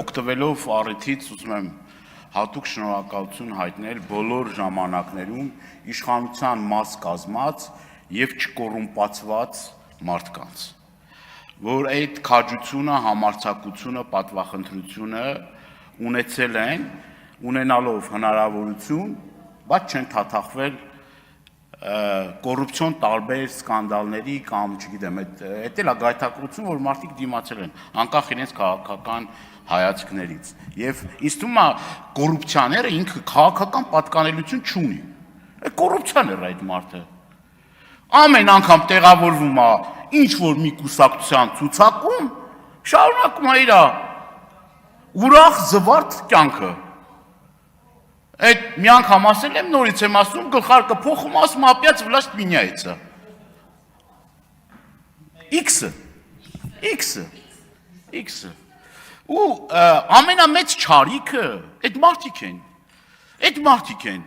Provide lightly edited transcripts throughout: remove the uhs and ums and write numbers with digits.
օգտվելով առիթից ուզում եմ հատուկ շնորհակալություն հայտնել բոլոր ժամանակներում իշխանության մաս կազմած եւ չկոռումպացված մարդկանց, որ այդ քաջությունը, համարձակությունը, պատվախնդրությունը ունեցել են, ունենալով հնարավորություն, բայց չեն թաթախվել կոռուպցիոն տարբեր սկանդալների կամ չգիտեմ, այդ էլ է գայթակղություն, որ մարդիկ դիմացել են, անկախ իրենց քաղաքական հայացքներից։ Եվ ինձ թվում է կոռուպցիաները ինքը քաղաքական պատկանելություն չունի։ Կոռուպցիան է այդ մարդը։ Ամեն անգամ տեղավորվում է ինչ որ մի կուսակցության ցուցակում, շարունակում է իր ուրախ զվարթ կյանքը։ Այդ մի անգամ ասել եմ, նորից եմ ասում, գլխարկը փոխում, ասում ապյաց վլաստ մինյայցը։ X-ը։ Ու ամենամեծ չարիքը այդ մարդիկ են,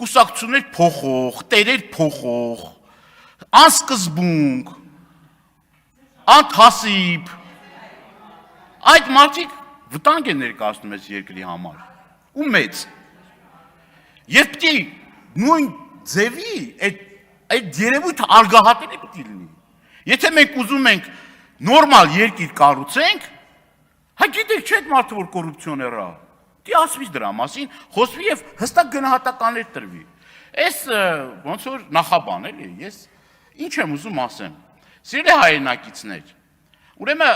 կուսակցություններ փոխող, տերեր փոխող, անսկզբունք, անթասիբ, այդ մարդիկ վտանգ են ներկայացնում այս երկրի համար, ու մեծ։ Եվ պիտի նույն ձևի այդ երևույթը արգահատելի պիտի լինի։ Եթե մենք ուզում ենք նորմալ երկիր կառուցենք, հա գիտեք չէ այդ մարդը որ կոռուպցիոներ է, դի ասվի դրա մասին, խոսվի եւ հստակ գնահատականներ տրվի։ Այս ոնց որ նախաբան էլի, ես ինչ եմ ուզում ասեմ։ Սիրելի հայրենակիցներ, ուրեմն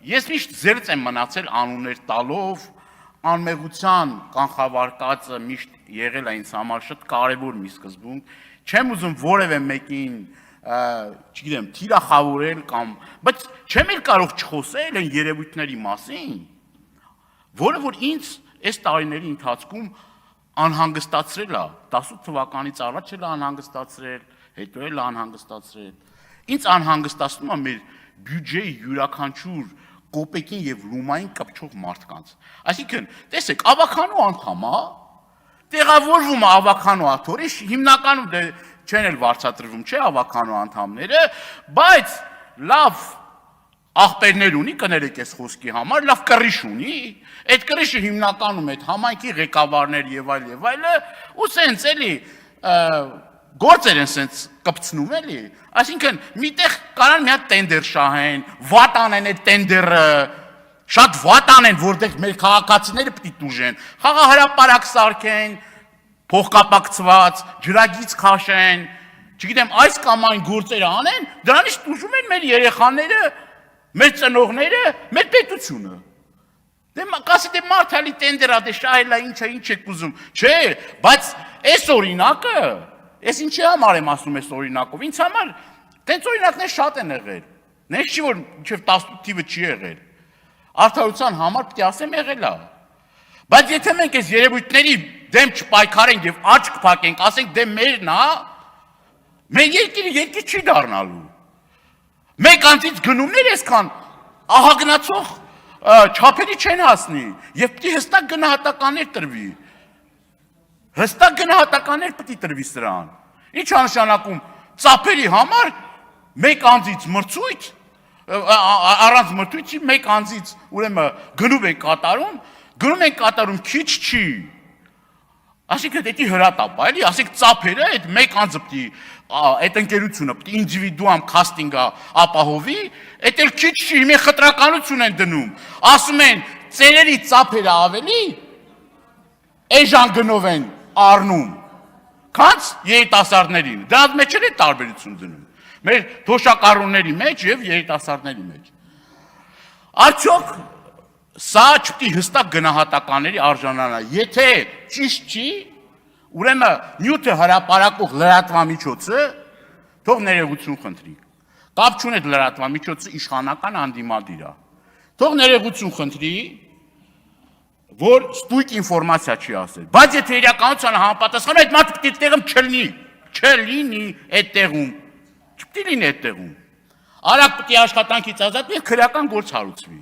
ես միշտ զերծ եմ մնացել անուններ տալով, անմեղության կանխավարկածը միշտ եղել է ինձ համար շատ կարևոր մի սկզբունք, չեմ ուզում որևէ մեկին, չգիտեմ, թիրախավորել կամ, բայց չեմ էլ կարող չխոսել այն երևույթների մասին, որը որ ինձ այս տարիների ընթացքում անհանգստացրել է, 18 թվականից առաջ էլ անհանգստացրել, հետո էլ անհանգստացրել, ինձ անհանգստացնում է մեր բյուջեի յուրաքանչյուր կոպեկին եւ լումային կպչող մարդկանց։ Այսինքն, տեսեք, ավականու անդամ է, տեղավորվում է ավականու աթորի, հիմնականում դե չեն էլ վարձատրվում, չէ, ավականու անդամները, բայց լավ աղբերներ ունի, կներեք այս խոսքի համար, լավ կռիչ ունի, այդ կռիչը հիմնականում այդ համայնքի ղեկավարներ եւ այլը, ու սենց էլի գործեր են սենց կպցնում էլի, այսինքն միտեղ կարան մի հատ տենդեր շահեն, վատ անեն այդ տենդերը, շատ վատ անեն, որտեղ մեր քաղաքացիները պիտի տուժեն, խաղահրապարակ սարքեն, փոխկապակցված, ջրագիծ քաշեն, չգիտեմ, այս կամ այն գործերը անեն, դրանից տուժում են մեր երեխաները, մեր ծնողները, մեր պետությունը։ Դե կասի դե մարդալի տենդերա, դե շահելա ինչ եք ուզում, չէ, բայց այս օրինակը, ես ինչի համար եմ ասում այս օրինակով, ինձ համար տենց օրինակներ շատ են եղել, նենց չի որ մինչև 18 թիվը չի եղել, արդարության համար պիտի ասեմ եղել է, բայց եթե մենք այս երևույթների դեմ չպայքարենք եւ աչք փակենք, ասենք դե մերն է, մեր երկիրը երկիր չի դառնալու, մեկ անձից գնումներ այսքան ահագնացող չափերի չեն հասնի եւ պիտի հստակ գնահատականներ տրվի, հստակ գնահատականներ պիտի տրվի սրան, ինչ անշանակում ծափերի համար մեկ անձից մրցույթ, առանց մրցույթի մեկ անձից ուրեմն գնում են կատարում քիչ չի, ասիկը դեպի հրատապ, էլի, ասիկ ծափերը այդ մեկ անձը պիտի այդ ընկերությունը պիտի ինդիվիդուալ քաստինգա ապահովի, այդ էլ քիչ չի, մի խտրականություն են դնում, ասում են ծերերի ծափերը ավելի էժան գնով են առնում, քանց երիտասարդներին, դրանց մեջ էլ է տարբերություն դնում, մեր թոշակառուների մեջ եւ երիտասարդների մեջ։ Արդյոք սա չպիտի հստակ գնահատականների արժանանա, եթե ճիշտ չի, ուրեմն նյութը հրապարակող լրատվամիջոցը թող ներողություն խնդրի, կապ չունի լրատվամիջոցը իշխանական անդիմադիր է, թող ներողություն խնդրի, որ ստույգ ինֆորմացիա չի ասել, բայց եթե իրականությանը համապատասխան այդ մարդը պիտի տեղում չլինի այդ տեղում, չպիտի լինի այդ տեղում, արագ պիտի աշխատանքից ազատվի եւ քրեական գործ հարուցվի։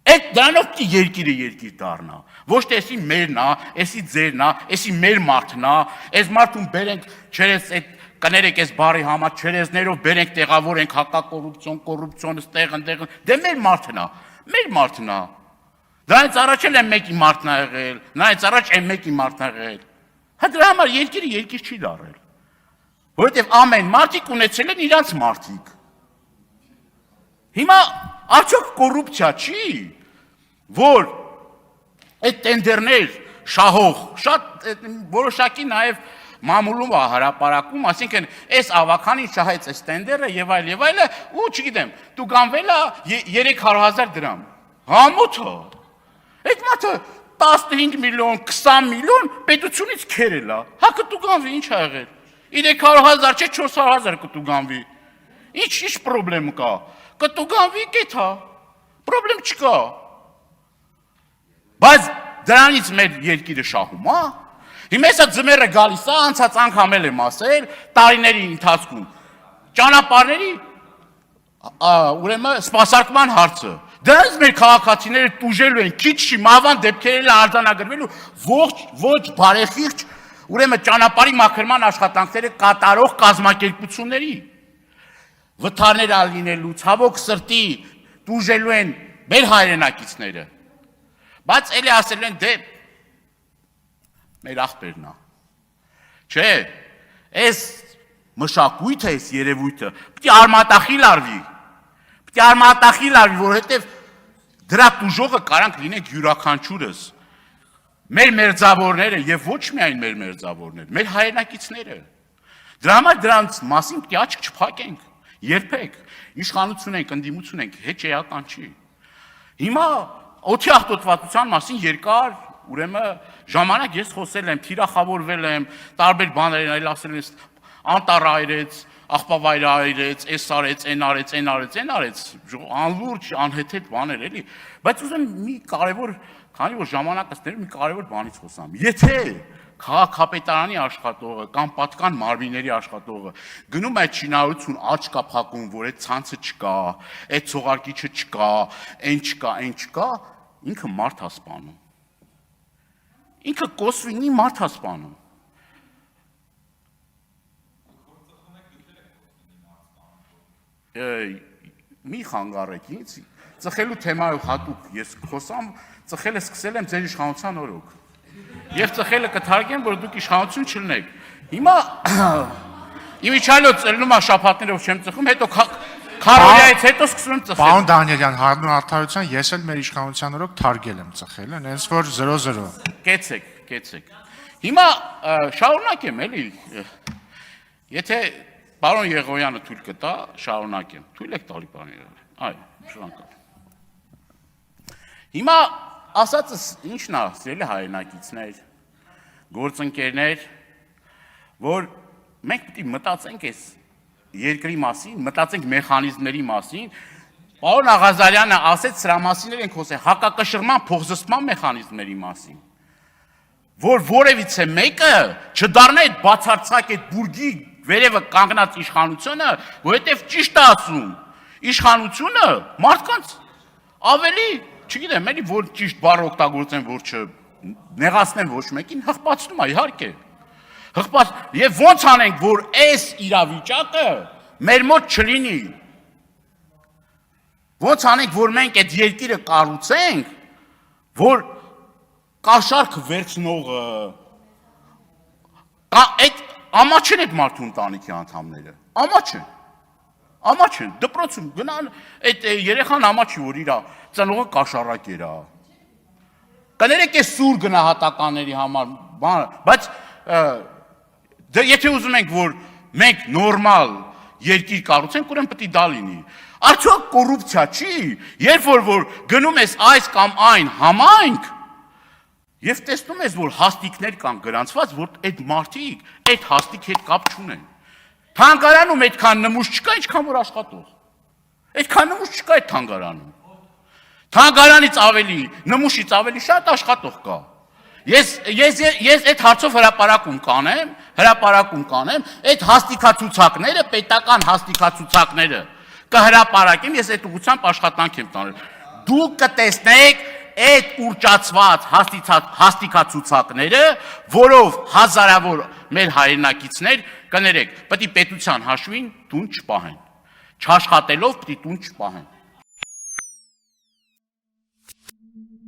Այդ դրանով պիտի երկիրը երկիր դառնա, ոչ թե էսի մերն է, էսի ձերն է, էսի մեր մարդն է, այս մարդուն բերենք, չերես այդ կներեք այս բարի համար չերեզներով բերենք տեղավորենք հակակոռուպցիոն, կոռուպցիոն, ստեղ ընդեղ, դե մեր մարդն է, Մեր մարդն է։ Դրանից առաջ էլ են մեկի մարդն ա եղել, նրանից առաջ են մեկի մարդն ա եղել։ Հա դրա համար երկիրը երկիր չի դարել։ Որովհետև ամեն մարդիկ ունեցել են իրանց մարդիկ։ Հիմա արդյոք կոռուպցիա չի, որ այդ տենդերներ շահող, շատ որոշակի նաև մամուլում է հրապարակում, այսինքն այս ավականին շահեց այս տենդերը եւ այլը, ու չգիտեմ, դու գանվել է 300,000 դրամ։ Համոթը։ Այդ մարդը 15 միլիոն, 20 միլիոն պետությունից քերել է։ Հա կտու գանվի, ինչ ա եղել։ 300,000 չէ 400,000 կտու գանվի։ Ինչ պրոբլեմ կա։ Կտու գանվի կեթա։ Պրոբլեմ չկա։ Բայց դրանից մեր երկիրը շահում է։ Հիմա էսա ձմեռը գալիս է, անցած անգամ էլ եմ ասել, տարիների ընթացքում ճանապարհների ուրեմն սպասարկման հարցը։ Դրանից մեր քաղաքացիները տուժելու են, քիչ չի մահվան դեպքերն արձանագրվելու ոչ բարեխիղճ ուրեմն ճանապարհի մաքրման աշխատանքները կատարող կազմակերպությունների վթարներ ալինելու, ցավոք սրտի տուժելու են մեր հայրենակիցները։ Բայց էլի ասել են դե մեր աղբերն է։ Չէ, այս մշակույթը, այս երևույթը պիտի արմատախիլ արվի։ Պիտի արմատախիլ արվի, որովհետև դրա տուժողը կարանք լինենք յուրաքանչյուրս։ Մեր մերձավորները եւ ոչ միայն մեր մերձավորները, մեր հայրենակիցները։ Դրա համար դրանց մասին պիտի աչք չփակենք, երբեք։ Իշխանություն ենք, ընդդիմություն ենք, հեչ էական չի։ Հիմա օդի աղտոտվածության մասին երկար ուրեմն ժամանակ ես խոսել եմ, թիրախավորվել եմ, տարբեր բաներ այլ ասել եմ, անտառ այրեց, աղբավայրը այրեց, էս արեց, այն արեց, անլուրջ, անհեթեթ բաներ էլի, բայց ուզեմ մի կարևոր, քանի որ ժամանակս տեր, մի կարևոր բանից խոսամ։ Եթե քաղաքապետարանի աշխատողը կամ պատկան մարմինների աշխատողը գնում է շինարարություն աչք կա փակում, որ այդ ցանցը չկա, այդ ցողարկիչը չկա, այն չկա, ինքը մարդ է սպանում։ Ինքը կոսվինի մարդ է սպանում։ Մի խանգարեք ինձ, ծխելու թեմայով հատուկ ես խոսամ, ծխելը սկսել եմ ձեր իշխանության օրոք։ Եվ ծխելը կթարգեմ, որ դուք իշխանություն չլնեք։ Հիմա իմիջիայլոց ելնում է շաբաթներով չեմ ծխում, հետո քարորիայից հետո սկսում եմ ծխել։ Պարոն Դանիելյան, հարցն արդարության ես էլ մեր իշխանության օրոք թարգել եմ ծխել, հենց որ 0-0։ Կեցեք։ Հիմա շարունակեմ էլի։ Եթե պարոն Եղոյանը թույլ կտա, շարունակեմ։ Թույլ եք տալի պարոն Եղոյան։ Այո, շնորհակալ։ Հիմա ասածս ինչն է, սիրելի հայրենակիցներ, գործընկերներ, որ մենք պետք է մտածենք այս երկրի մասին, մտածենք մեխանիզմների մասին։ Պարոն Աղազարյանը ասեց սրա մասին ենք խոսել, հակակշռման փոխզսպման մեխանիզմների մասին, որ որևիցե մեկը չդառնա այդ բացարձակ այդ բուրգի վերևը կանգնած իշխանությունը, որովհետև ճիշտ է ասում, իշխանությունը մարդկանց ավելի, չգիտեմ, էլի որ ճիշտ բառ օգտագործեն, որ չնեղացնեն ոչ մեկին, հղպացնում է, իհարկե։ Եվ ոնց անենք, որ այս իրավիճակը մեր մոտ չլինի։ Ոնց անենք, որ մենք այդ երկիրը կառուցենք, որ կաշառք վերցնողը, այդ ամաչեն այդ մարդու ընտանիքի անդամները, ամաչեն, դպրոցում գնան, այդ երեխան ամաչի, որ իրա ծնողը կաշառակ երա, կներեք այս սուր գնահատականների համար, բայց եթե ուզում ենք, որ մենք նորմալ երկիր կառուցենք, ուրեմն պետք է դա լինի։ Արդյոք կոռուպցիա չի, երբ որ գնում ես այս կամ այն համայնք, եւ տեսնում ես, որ հաստիկներ կան գրանցված, որ այդ մարդիկ այդ հաստիկ հետ կապ չունեն։ Թանգարանում այդքան նմուշ չկա, ինչքան որ աշխատող։ Այդքան նմուշ չկա այդ թանգարանում։ Թանգարանից ավելի, նմուշից ավելի շատ աշխատող կա։ Ես այդ հարցով հրապարակում կանեմ, այդ հաստիկացուցակները, պետական հաստիկացուցակները կհրապարակեմ, ես այդ ուղղությամբ աշխատանք եմ տանել։ Դուք կտեսնեք այդ ուռճացված հաստիկացուցակները, որով հազարավոր մեր հայրենակիցներ կներեք, պետք է պետության հաշվին տուն չպահեն, չաշխատելով պետք է տուն չպահեն։